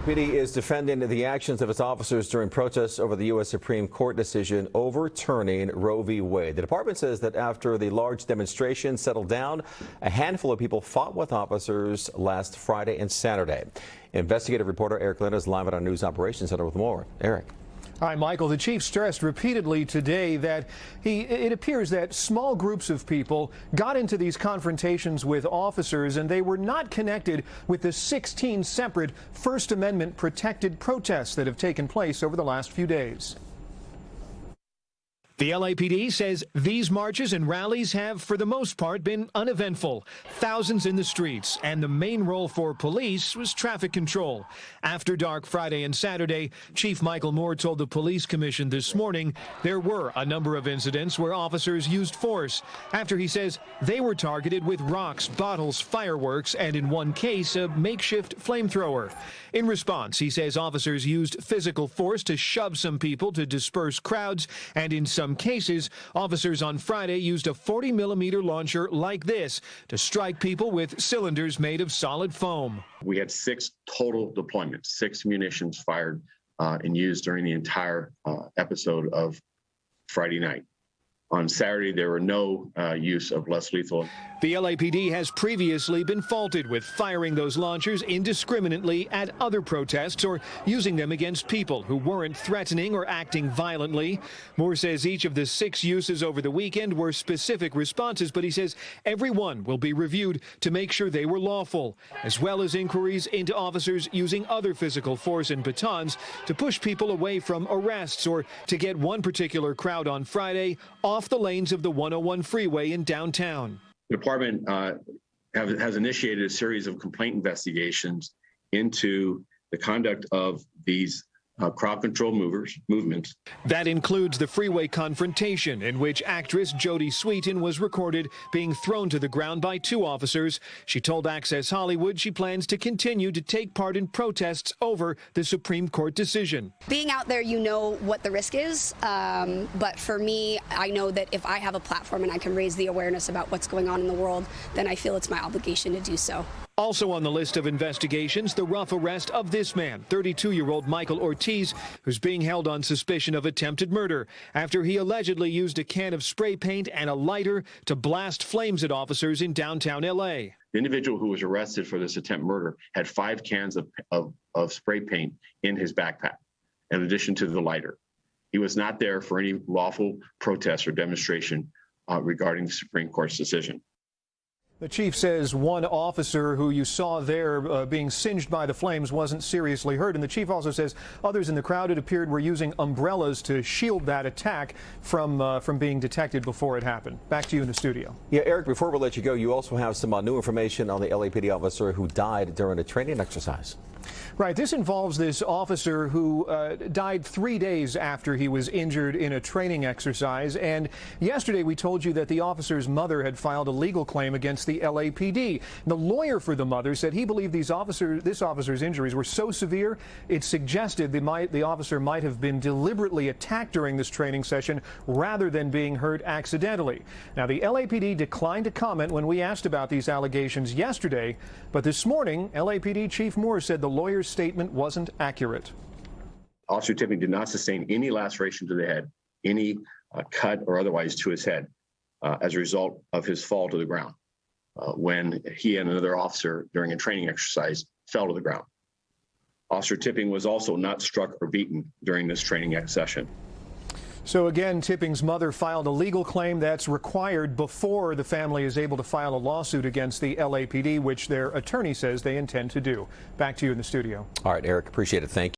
LAPD is defending the actions of its officers during protests over the U.S. Supreme Court decision overturning Roe v. Wade. The department says that after the large demonstration settled down, a handful of people fought with officers last Friday and Saturday. Investigative reporter Eric Lynn is live at our News Operations Center with more. Eric. Hi, Michael. The chief stressed repeatedly today that it appears that small groups of people got into these confrontations with officers and they were not connected with the 16 separate First Amendment protected protests that have taken place over the last few days. The LAPD says these marches and rallies have, for the most part, been uneventful. Thousands in the streets, and the main role for police was traffic control. After dark Friday and Saturday, Chief Michael Moore told the Police Commission this morning there were a number of incidents where officers used force, after he says they were targeted with rocks, bottles, fireworks, and in one case, a makeshift flamethrower. In response, he says officers used physical force to shove some people to disperse crowds, and in some cases, officers on Friday used a 40-millimeter launcher like this to strike people with cylinders made of solid foam. We had 6 total deployments, 6 munitions fired and used during the entire episode of Friday night. On Saturday, there were no use of less lethal. The LAPD has previously been faulted with firing those launchers indiscriminately at other protests or using them against people who weren't threatening or acting violently. Moore says each of the 6 uses over the weekend were specific responses, but he says every one will be reviewed to make sure they were lawful, as well as inquiries into officers using other physical force and batons to push people away from arrests or to get one particular crowd on Friday off the lanes of the 101 freeway in downtown. The department has initiated a series of complaint investigations into the conduct of these crowd control movements. That includes the freeway confrontation in which actress Jodie Sweetin was recorded being thrown to the ground by 2 officers. She told Access Hollywood she plans to continue to take part in protests over the Supreme Court decision. Being out there, you know what the risk is, but for me, I know that if I have a platform and I can raise the awareness about what's going on in the world, then I feel it's my obligation to do so. Also on the list of investigations, the rough arrest of this man, 32-year-old Michael Ortiz, who's being held on suspicion of attempted murder after he allegedly used a can of spray paint and a lighter to blast flames at officers in downtown L.A. The individual who was arrested for this attempt murder had 5 cans of spray paint in his backpack, in addition to the lighter. He was not there for any lawful protest or demonstration regarding the Supreme Court's decision. The chief says one officer who you saw there being singed by the flames wasn't seriously hurt. And the chief also says others in the crowd, it appeared, were using umbrellas to shield that attack from being detected before it happened. Back to you in the studio. Yeah, Eric, before we let you go, you also have some new information on the LAPD officer who died during a training exercise. Right. This involves this officer who died 3 days after he was injured in a training exercise. And yesterday we told you that the officer's mother had filed a legal claim against the LAPD. The lawyer for the mother said he believed this officer's injuries were so severe it suggested the officer might have been deliberately attacked during this training session rather than being hurt accidentally. Now, the LAPD declined to comment when we asked about these allegations yesterday, but this morning LAPD Chief Moore said the lawyer's statement wasn't accurate. Officer Tipping did not sustain any laceration to the head, any cut or otherwise to his head as a result of his fall to the ground when he and another officer during a training exercise fell to the ground. Officer Tipping was also not struck or beaten during this training session. So again, Tipping's mother filed a legal claim that's required before the family is able to file a lawsuit against the LAPD, which their attorney says they intend to do. Back to you in the studio. All right, Eric, appreciate it. Thank you.